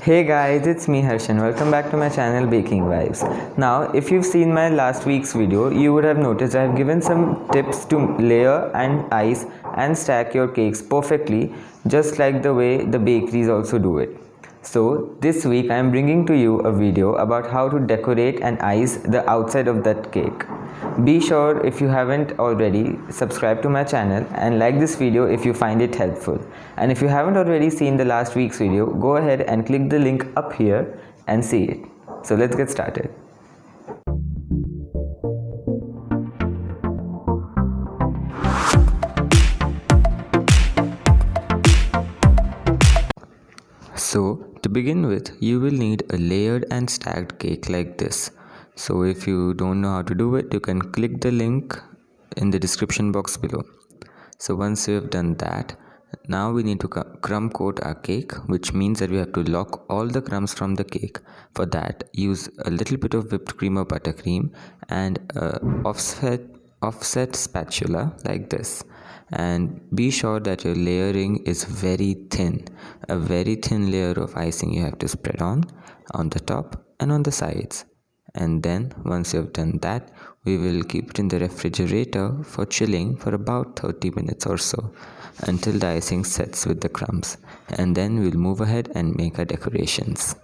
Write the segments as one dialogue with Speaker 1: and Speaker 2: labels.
Speaker 1: Hey guys, it's me Harshan. Welcome back to my channel Baking Vibes. Now, if you've seen my last week's video, you would have noticed I have given some tips to layer and ice and stack your cakes perfectly, just like the way the bakeries also do it. So, this week I am bringing to you a video about how to decorate and ice the outside of that cake. Be sure, if you haven't already, subscribe to my channel and like this video if you find it helpful. And if you haven't already seen the last week's video, go ahead and click the link up here and see it. So let's get started. So to begin with, you will need a layered and stacked cake like this. So if you don't know how to do it, you can click the link in the description box below. So once you have done that, now we need to crumb coat our cake, which means that we have to lock all the crumbs from the cake. For that, use a little bit of whipped cream or buttercream and a offset spatula like this. And be sure that your layering is very thin. A very thin layer of icing you have to spread on the top and on the sides. And then once you have done that, we will keep it in the refrigerator for chilling for about 30 minutes or so until the icing sets with the crumbs, and then we'll move ahead and make our decorations.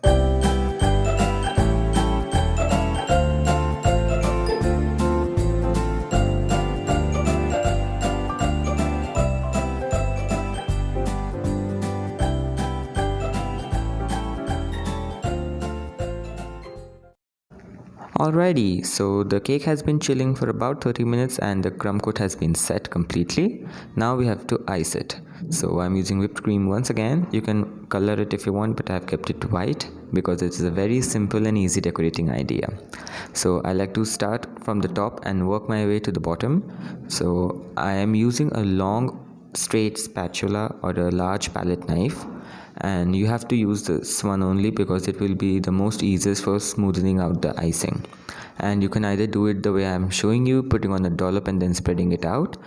Speaker 1: Alrighty, so the cake has been chilling for about 30 minutes and the crumb coat has been set completely. Now we have to ice it. So I'm using whipped cream once again. You can color it if you want, but I've kept it white because it is a very simple and easy decorating idea. So I like to start from the top and work my way to the bottom. So I am using a long straight spatula or a large palette knife, and you have to use this one only because it will be the most easiest for smoothing out the icing. And you can either do it the way I'm showing you, putting on a dollop and then spreading it out,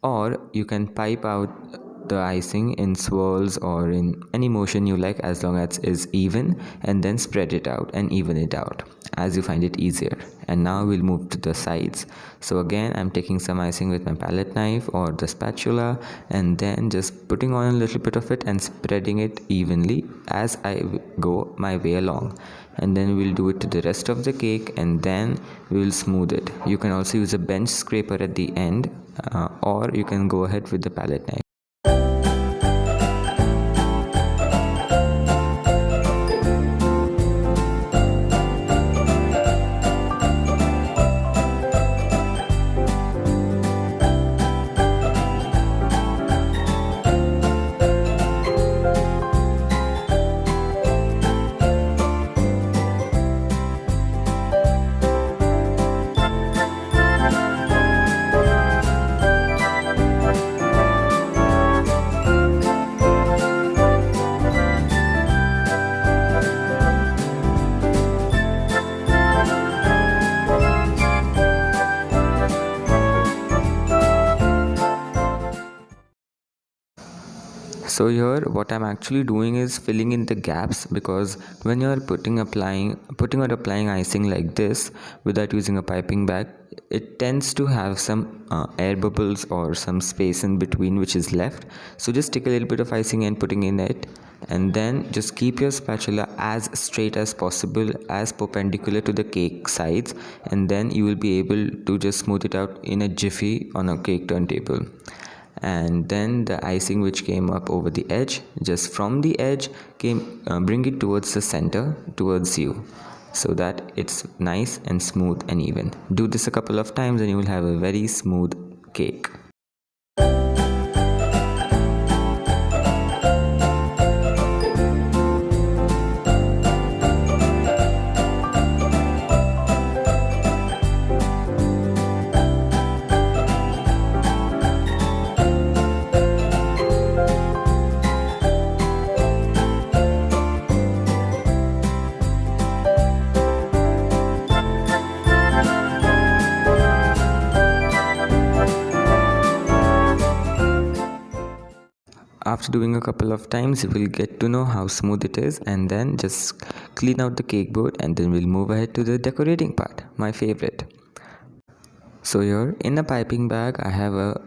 Speaker 1: or you can pipe out the icing in swirls or in any motion you like, as long as it is even, and then spread it out and even it out as you find it easier. And now we'll move to the sides. So again, I'm taking some icing with my palette knife or the spatula and then just putting on a little bit of it and spreading it evenly as I go my way along. And then we'll do it to the rest of the cake and then we will smooth it. You can also use a bench scraper at the end, or you can go ahead with the palette knife. So here what I'm actually doing is filling in the gaps, because when you're putting or applying icing like this without using a piping bag, it tends to have some air bubbles or some space in between which is left. So just take a little bit of icing and putting in it, and then just keep your spatula as straight as possible, as perpendicular to the cake sides, and then you will be able to just smooth it out in a jiffy on a cake turntable. And then the icing which came up over the edge, just from the edge bring it towards the center, towards you, so that it's nice and smooth and even. Do this a couple of times and you will have a very smooth cake. after doing a couple of times, you will get to know how smooth it is, and then just clean out the cake board, and then we'll move ahead to the decorating part, my favorite. So here in a piping bag, I have a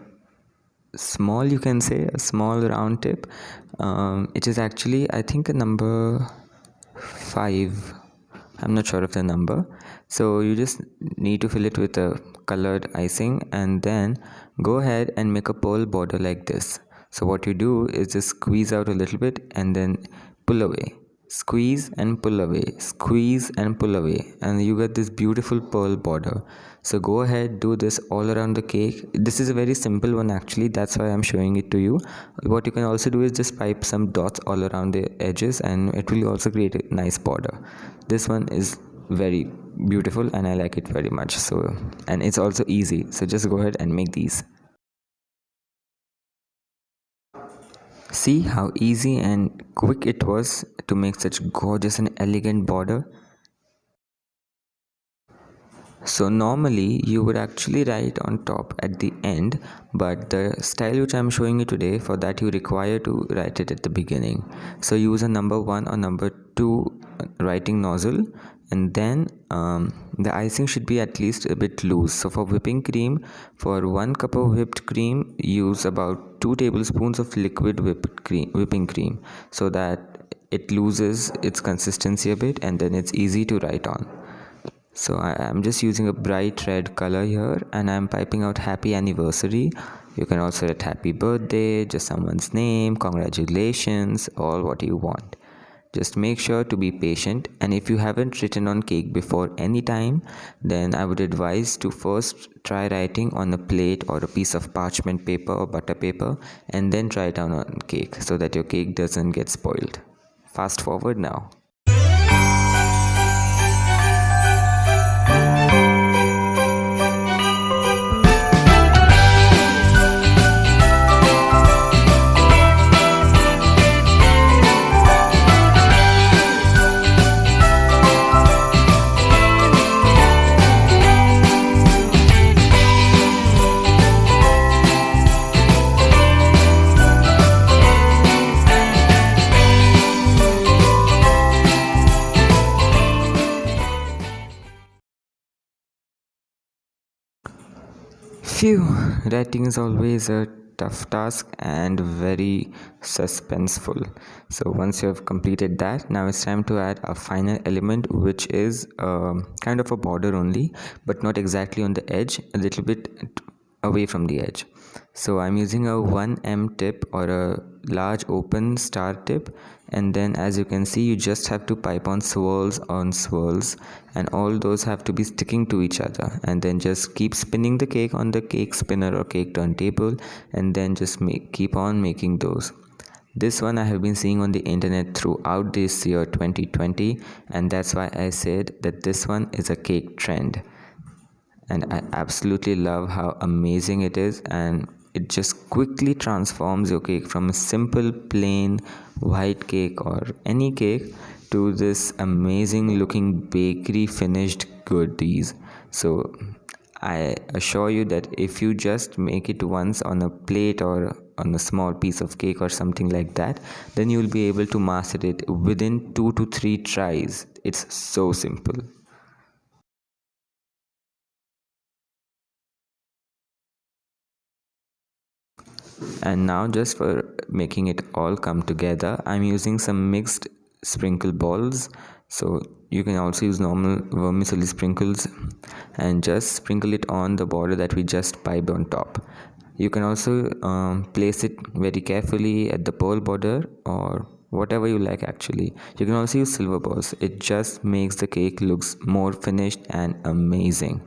Speaker 1: small, you can say, a small round tip. It is actually, I think, a number 5. I'm not sure of the number. So you just need to fill it with a colored icing, and then go ahead and make a pearl border like this. So what you do is just squeeze out a little bit and then pull away. Squeeze and pull away, squeeze and pull away, and you get this beautiful pearl border. So go ahead, do this all around the cake. This is a very simple one actually, that's why I'm showing it to you. What you can also do is just pipe some dots all around the edges, and it will also create a nice border. This one is very beautiful and I like it very much. So, and it's also easy, so just go ahead and make these. See how easy and quick it was to make such gorgeous and elegant border. So normally you would actually write on top at the end, but the style which I am showing you today, for that you require to write it at the beginning. So use a number 1 or number 2 writing nozzle, and then the icing should be at least a bit loose. So for whipping cream, for 1 cup of whipped cream, use about 2 tablespoons of liquid whipping cream, so that it loses its consistency a bit, and then it's easy to write on. So I am just using a bright red color here, and I am piping out happy anniversary. You can also write happy birthday, just someone's name, congratulations, all what you want. Just make sure to be patient, and if you haven't written on cake before any time, then I would advise to first try writing on a plate or a piece of parchment paper or butter paper, and then try it on cake so that your cake doesn't get spoiled. Fast forward now. Phew, writing is always a tough task and very suspenseful. So once you have completed that, now it's time to add a final element, which is kind of a border only, but not exactly on the edge, a little bit away from the edge. So I'm using a 1mm tip or a large open star tip, and then as you can see, you just have to pipe on swirls, and all those have to be sticking to each other, and then just keep spinning the cake on the cake spinner or cake turntable, and then just keep on making those. This one I have been seeing on the internet throughout this year 2020, and that's why I said that this one is a cake trend. And I absolutely love how amazing it is, and it just quickly transforms your cake from a simple plain white cake or any cake to this amazing looking bakery finished goodies. So I assure you that if you just make it once on a plate or on a small piece of cake or something like that, then you will be able to master it within 2 to 3 tries. It's so simple. And now, just for making it all come together, I'm using some mixed sprinkle balls. So you can also use normal vermicelli sprinkles and just sprinkle it on the border that we just piped on top. You can also place it very carefully at the pearl border or whatever you like actually. You can also use silver balls. It just makes the cake looks more finished and amazing.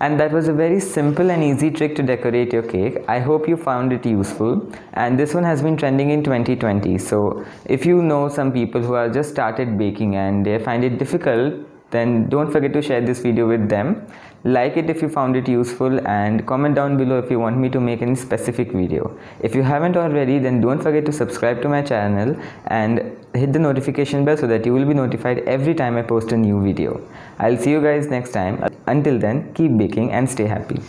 Speaker 1: And that was a very simple and easy trick to decorate your cake. I hope you found it useful, and this one has been trending in 2020. So if you know some people who are just started baking and they find it difficult, then don't forget to share this video with them. Like it if you found it useful, and comment down below if you want me to make any specific video. If you haven't already, then don't forget to subscribe to my channel and hit the notification bell so that you will be notified every time I post a new video. I'll see you guys next time. Until then, keep baking and stay happy.